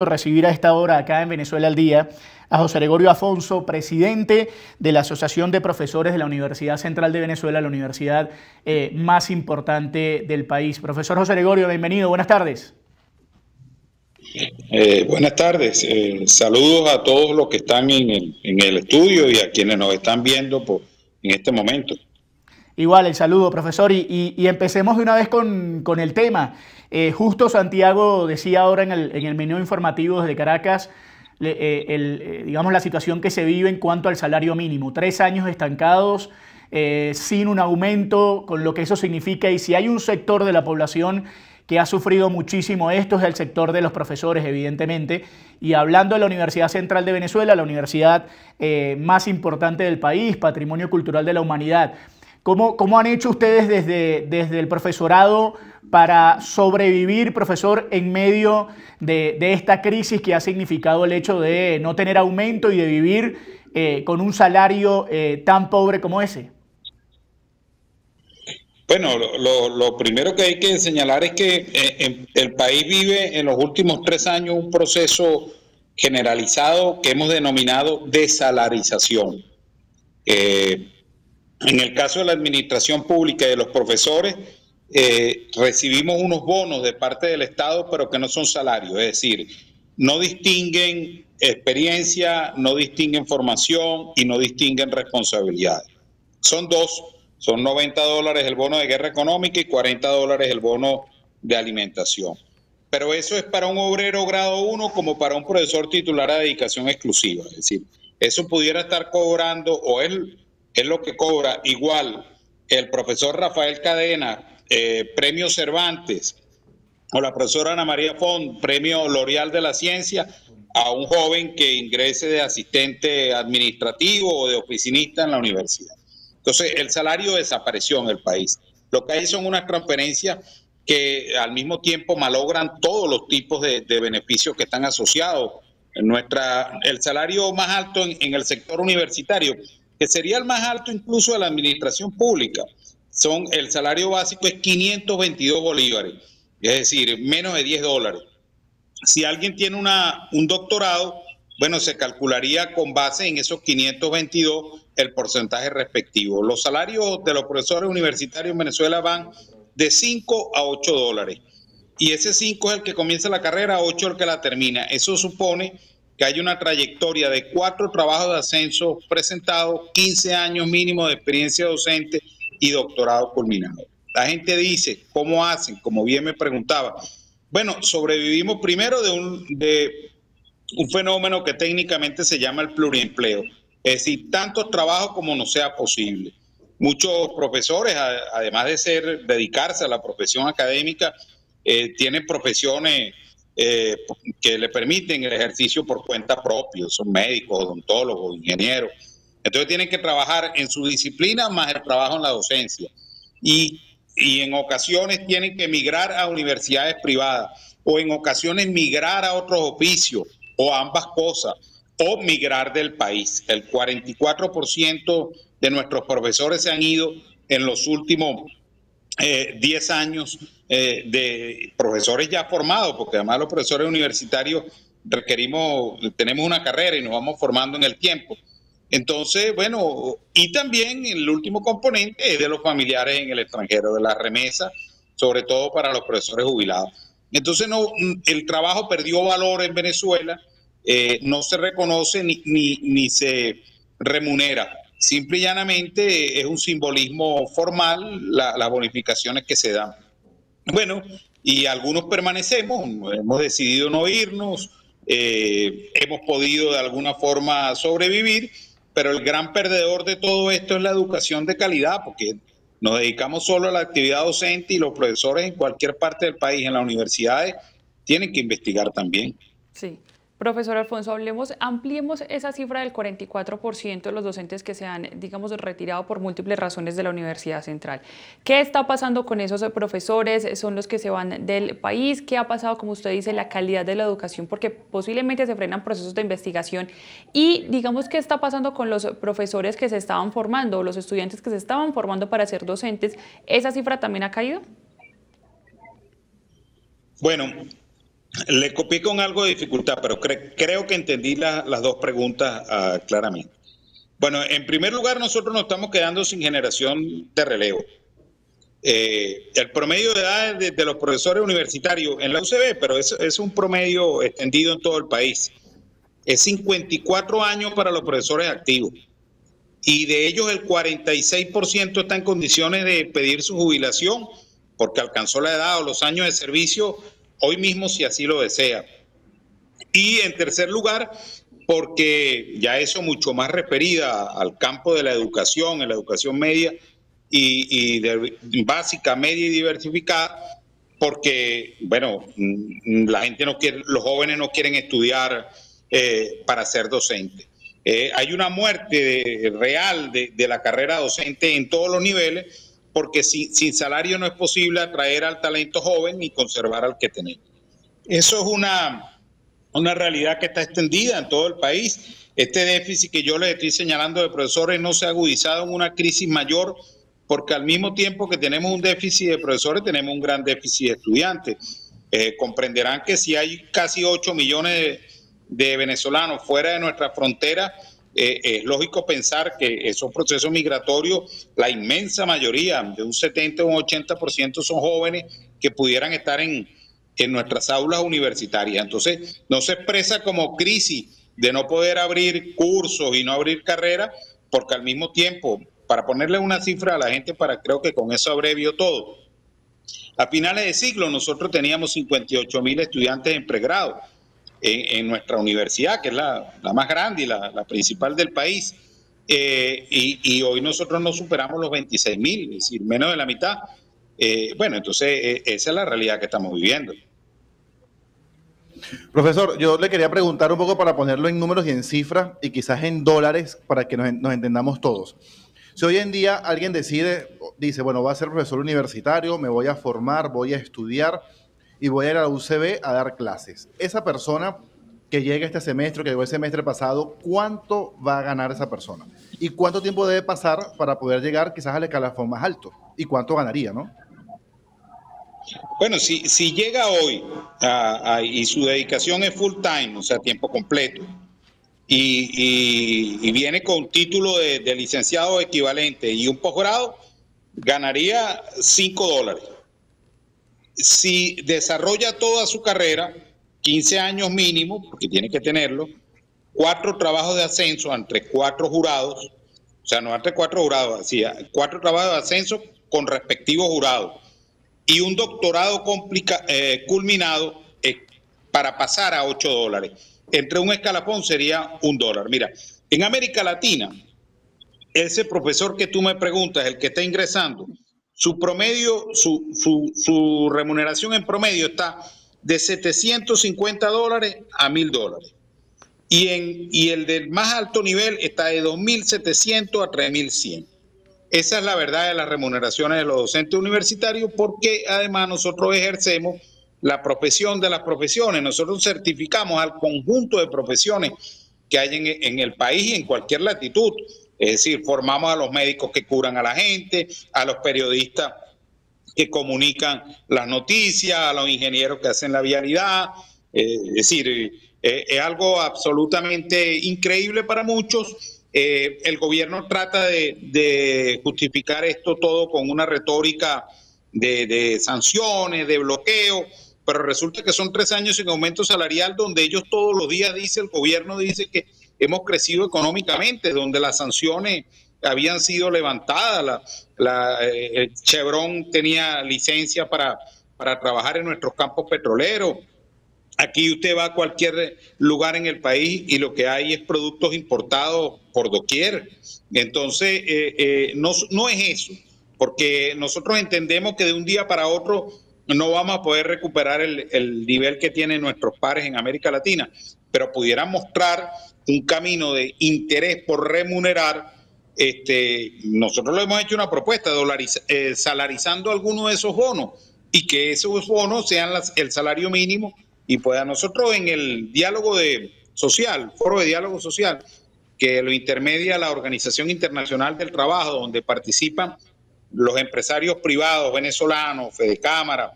Recibir a esta hora acá en Venezuela al Día a José Gregorio Afonso, presidente de la Asociación de Profesores de la Universidad Central de Venezuela, la universidad más importante del país. Profesor José Gregorio, bienvenido, buenas tardes. Buenas tardes, saludos a todos los que están en el estudio y a quienes nos están viendo en este momento. Igual, el saludo, profesor, y empecemos de una vez con el tema. Justo Santiago decía ahora en el menú informativo desde Caracas, digamos, la situación que se vive en cuanto al salario mínimo. 3 años estancados, sin un aumento, con lo que eso significa, y si hay un sector de la población que ha sufrido muchísimo esto es el sector de los profesores, evidentemente. Y hablando de la Universidad Central de Venezuela, la universidad más importante del país, patrimonio cultural de la humanidad. ¿Cómo han hecho ustedes desde el profesorado para sobrevivir, profesor, en medio de esta crisis que ha significado el hecho de no tener aumento y de vivir con un salario tan pobre como ese? Bueno, lo primero que hay que señalar es que el país vive en los últimos 3 años un proceso generalizado que hemos denominado desalarización. En el caso de la administración pública y de los profesores, recibimos unos bonos de parte del Estado, pero que no son salarios, es decir, no distinguen experiencia, no distinguen formación y no distinguen responsabilidades. Son $90 el bono de guerra económica y $40 el bono de alimentación. Pero eso es para un obrero grado 1 como para un profesor titular a dedicación exclusiva. Es decir, eso pudiera estar cobrando, o es lo que cobra igual el profesor Rafael Cadena, premio Cervantes, o la profesora Ana María Font, premio L'Oreal de la Ciencia, a un joven que ingrese de asistente administrativo o de oficinista en la universidad. Entonces, el salario desapareció en el país. Lo que hay son unas transferencias que al mismo tiempo malogran todos los tipos de beneficios que están asociados. El salario más alto en el sector universitario, que sería el más alto incluso de la administración pública, el salario básico es 522 bolívares, es decir, menos de $10. Si alguien tiene un doctorado, bueno, se calcularía con base en esos 522 el porcentaje respectivo. Los salarios de los profesores universitarios en Venezuela van de 5 a 8 dólares. Y ese 5 es el que comienza la carrera, 8 es el que la termina. Eso supone que hay una trayectoria de 4 trabajos de ascenso presentados, 15 años mínimo de experiencia docente y doctorado culminado. La gente dice, ¿cómo hacen? Como bien me preguntaba. Bueno, sobrevivimos primero de un fenómeno que técnicamente se llama el pluriempleo. Es decir, tantos trabajos como nos sea posible. Muchos profesores, además de dedicarse a la profesión académica, tienen profesiones que le permiten el ejercicio por cuenta propia. Son médicos, odontólogos, ingenieros. Entonces tienen que trabajar en su disciplina más el trabajo en la docencia. Y en ocasiones tienen que migrar a universidades privadas o en ocasiones migrar a otros oficios o ambas cosas, o migrar del país. El 44% de nuestros profesores se han ido en los últimos 10 años de profesores ya formados, porque además los profesores universitarios tenemos una carrera y nos vamos formando en el tiempo. Entonces, bueno, y también el último componente es de los familiares en el extranjero, de la remesa, sobre todo para los profesores jubilados. Entonces, el trabajo perdió valor en Venezuela, no se reconoce ni se remunera. Simple y llanamente es un simbolismo formal las bonificaciones que se dan. Bueno, y algunos permanecemos, hemos decidido no irnos, hemos podido de alguna forma sobrevivir, pero el gran perdedor de todo esto es la educación de calidad, porque nos dedicamos solo a la actividad docente y los profesores en cualquier parte del país, en las universidades, tienen que investigar también. Sí. Profesor Alfonso, ampliemos esa cifra del 44% de los docentes que se han, digamos, retirado por múltiples razones de la Universidad Central. ¿Qué está pasando con esos profesores? ¿Son los que se van del país? ¿Qué ha pasado, como usted dice, la calidad de la educación? Porque posiblemente se frenan procesos de investigación. Y, digamos, ¿qué está pasando con los profesores que se estaban formando, los estudiantes que se estaban formando para ser docentes? ¿Esa cifra también ha caído? Bueno, Le copié con algo de dificultad, pero creo que entendí las dos preguntas claramente. Bueno, en primer lugar, nosotros nos estamos quedando sin generación de relevo. El promedio de edad de los profesores universitarios en la UCB, pero es un promedio extendido en todo el país, es 54 años para los profesores activos. Y de ellos el 46% está en condiciones de pedir su jubilación porque alcanzó la edad o los años de servicio hoy mismo si así lo desea. Y en tercer lugar, porque ya eso mucho más referida al campo de la educación, en la educación media y de básica, media y diversificada, porque, bueno, la gente no quiere, los jóvenes no quieren estudiar para ser docente. Hay una muerte real de la carrera docente en todos los niveles, porque sin salario no es posible atraer al talento joven ni conservar al que tenemos. Eso es una realidad que está extendida en todo el país. Este déficit que yo les estoy señalando de profesores no se ha agudizado en una crisis mayor, porque al mismo tiempo que tenemos un déficit de profesores, tenemos un gran déficit de estudiantes. Comprenderán que si hay casi 8 millones de venezolanos fuera de nuestra frontera, es lógico pensar que esos procesos migratorios, la inmensa mayoría, de un 70 o un 80% son jóvenes que pudieran estar en nuestras aulas universitarias. Entonces, no se expresa como crisis de no poder abrir cursos y no abrir carreras, porque al mismo tiempo, para ponerle una cifra a la gente, creo que con eso abrevio todo, a finales de siglo nosotros teníamos 58.000 estudiantes en pregrado en nuestra universidad, que es la más grande y la principal del país, y hoy nosotros no superamos los 26.000, es decir, menos de la mitad. Bueno, entonces esa es la realidad que estamos viviendo. Profesor, yo le quería preguntar un poco para ponerlo en números y en cifras y quizás en dólares para que nos entendamos todos. Si hoy en día alguien dice, bueno, voy a ser profesor universitario, me voy a formar, voy a estudiar y voy a ir a la UCB a dar clases. Esa persona que llega este semestre, que llegó el semestre pasado, ¿cuánto va a ganar esa persona? ¿Y cuánto tiempo debe pasar para poder llegar quizás al escalafón más alto? ¿Y cuánto ganaría, no? Bueno, si llega hoy y su dedicación es full time, o sea, tiempo completo, y viene con título de licenciado equivalente y un posgrado, ganaría $5. Si desarrolla toda su carrera, 15 años mínimo, porque tiene que tenerlo, 4 trabajos de ascenso entre 4 jurados, o sea, no entre 4 jurados, así, 4 trabajos de ascenso con respectivos jurados, y un doctorado culminado para pasar a $8. Entre un escalafón sería $1. Mira, en América Latina, ese profesor que tú me preguntas, el que está ingresando, su promedio, su remuneración en promedio está de $750 a $1.000. Y el del más alto nivel está de 2.700 a 3.100. Esa es la verdad de las remuneraciones de los docentes universitarios, porque además nosotros ejercemos la profesión de las profesiones. Nosotros certificamos al conjunto de profesiones que hay en el país y en cualquier latitud. Es decir, formamos a los médicos que curan a la gente, a los periodistas que comunican las noticias, a los ingenieros que hacen la vialidad. Es decir, es algo absolutamente increíble para muchos. El gobierno trata de justificar esto todo con una retórica de sanciones, de bloqueo, pero resulta que son 3 años sin aumento salarial, donde ellos todos los días el gobierno dice que hemos crecido económicamente, donde las sanciones habían sido levantadas, Chevron tenía licencia para trabajar en nuestros campos petroleros. Aquí usted va a cualquier lugar en el país y lo que hay es productos importados por doquier. Entonces, no es eso, porque nosotros entendemos que de un día para otro no vamos a poder recuperar el nivel que tienen nuestros pares en América Latina, pero pudieran mostrar un camino de interés por remunerar. Nosotros le hemos hecho una propuesta, salarizando algunos de esos bonos y que esos bonos sean el salario mínimo. Y pues a nosotros en el diálogo foro de diálogo social, que lo intermedia la Organización Internacional del Trabajo, donde participan los empresarios privados venezolanos, Fedecámara,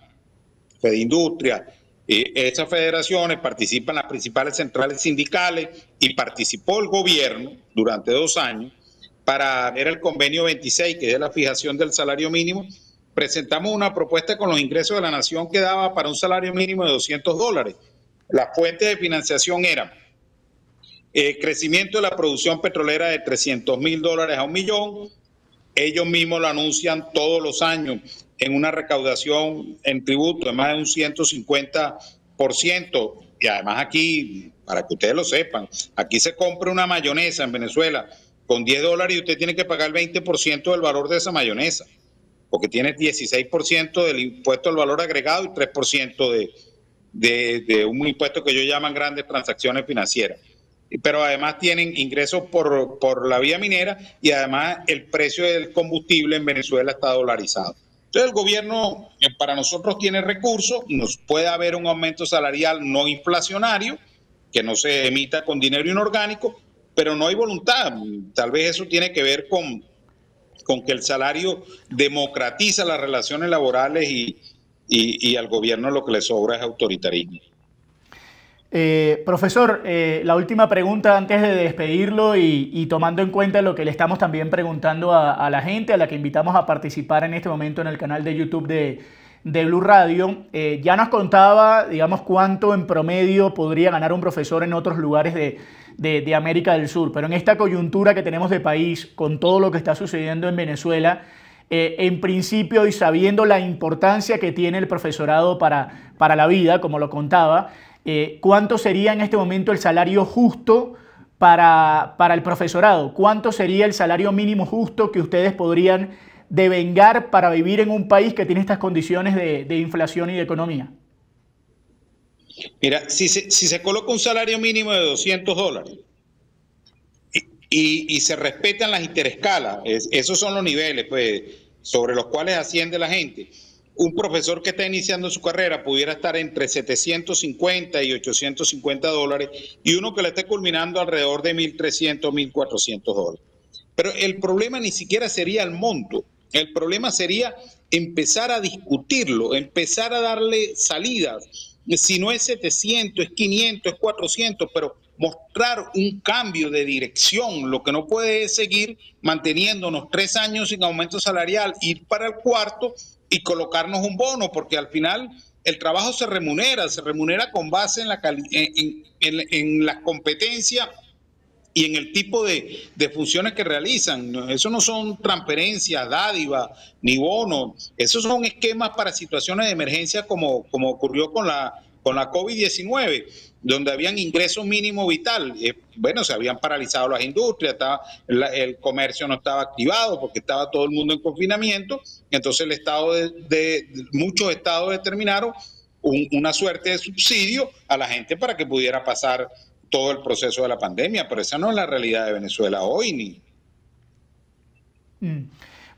Fedindustria, Esas federaciones participan las principales centrales sindicales y participó el gobierno durante 2 años para ver el convenio 26, que es la fijación del salario mínimo. Presentamos una propuesta con los ingresos de la nación que daba para un salario mínimo de $200. Las fuentes de financiación eran crecimiento de la producción petrolera de $300,000 a $1 millón. Ellos mismos lo anuncian todos los años en una recaudación en tributo de más de un 150%. Y además aquí, para que ustedes lo sepan, aquí se compra una mayonesa en Venezuela con $10 y usted tiene que pagar el 20% del valor de esa mayonesa, porque tiene 16% del impuesto al valor agregado y 3% de un impuesto que ellos llaman grandes transacciones financieras. Pero además tienen ingresos por la vía minera y además el precio del combustible en Venezuela está dolarizado. Entonces el gobierno para nosotros tiene recursos, nos puede haber un aumento salarial no inflacionario, que no se emita con dinero inorgánico, pero no hay voluntad. Tal vez eso tiene que ver con que el salario democratiza las relaciones laborales y al gobierno lo que le sobra es autoritarismo. Profesor, la última pregunta antes de despedirlo y tomando en cuenta lo que le estamos también preguntando a la gente, a la que invitamos a participar en este momento en el canal de YouTube de Blue Radio. Ya nos contaba, digamos, cuánto en promedio podría ganar un profesor en otros lugares de América del Sur, pero en esta coyuntura que tenemos de país, con todo lo que está sucediendo en Venezuela, en principio y sabiendo la importancia que tiene el profesorado para la vida, como lo contaba, ¿cuánto sería en este momento el salario justo para el profesorado? ¿Cuánto sería el salario mínimo justo que ustedes podrían devengar para vivir en un país que tiene estas condiciones de inflación y de economía? Mira, si se coloca un salario mínimo de $200 y se respetan las interescalas, esos son los niveles pues, sobre los cuales asciende la gente. Un profesor que está iniciando su carrera pudiera estar entre $750 y $850 y uno que le esté culminando alrededor de $1,300, $1,400. Pero el problema ni siquiera sería el monto, el problema sería empezar a discutirlo, empezar a darle salidas. Si no es 700, es 500, es 400, pero mostrar un cambio de dirección. Lo que no puede es seguir manteniéndonos 3 años sin aumento salarial, ir para el cuarto y colocarnos un bono, porque al final el trabajo se remunera con base en la competencia y en el tipo de funciones que realizan. Eso no son transferencias, dádivas, ni bonos. Esos son esquemas para situaciones de emergencia como ocurrió con la COVID-19, donde habían ingresos mínimos vital. Bueno, se habían paralizado las industrias, el comercio no estaba activado porque estaba todo el mundo en confinamiento. Entonces muchos estados determinaron una suerte de subsidio a la gente para que pudiera pasar todo el proceso de la pandemia, pero esa no es la realidad de Venezuela hoy.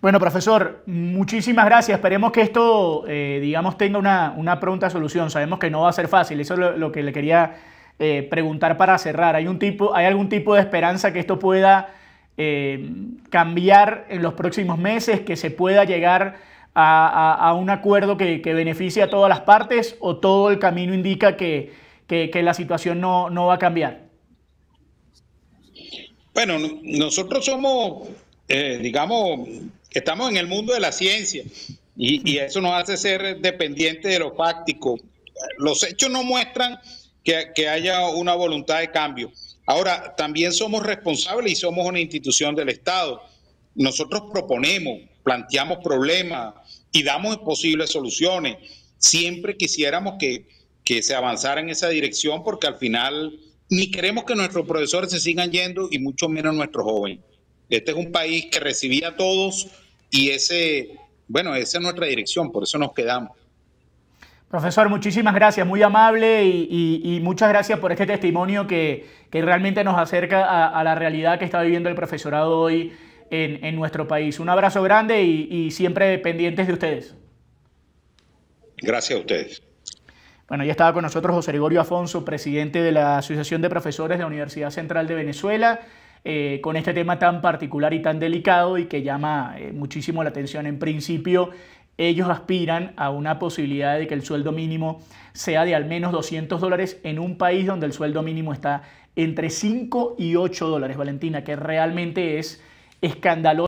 Bueno, profesor, muchísimas gracias. Esperemos que esto, digamos, tenga una pronta solución. Sabemos que no va a ser fácil. Eso es lo que le quería preguntar para cerrar. ¿Hay algún tipo de esperanza que esto pueda cambiar en los próximos meses, que se pueda llegar a un acuerdo que beneficie a todas las partes, o todo el camino indica que la situación no va a cambiar? Bueno, nosotros somos, digamos, estamos en el mundo de la ciencia y eso nos hace ser dependientes de lo fáctico. Los hechos no muestran que haya una voluntad de cambio. Ahora, también somos responsables y somos una institución del Estado. Nosotros proponemos, planteamos problemas y damos posibles soluciones. Siempre quisiéramos que se avanzara en esa dirección, porque al final ni queremos que nuestros profesores se sigan yendo y mucho menos nuestros jóvenes. Este es un país que recibía a todos y esa es nuestra dirección, por eso nos quedamos. Profesor, muchísimas gracias, muy amable y muchas gracias por este testimonio que realmente nos acerca a la realidad que está viviendo el profesorado hoy en nuestro país. Un abrazo grande y siempre pendientes de ustedes. Gracias a ustedes. Bueno, ya estaba con nosotros José Gregorio Afonso, presidente de la Asociación de Profesores de la Universidad Central de Venezuela, con este tema tan particular y tan delicado y que llama muchísimo la atención. En principio, ellos aspiran a una posibilidad de que el sueldo mínimo sea de al menos $200 en un país donde el sueldo mínimo está entre 5 y 8 dólares, Valentina, que realmente es escandaloso.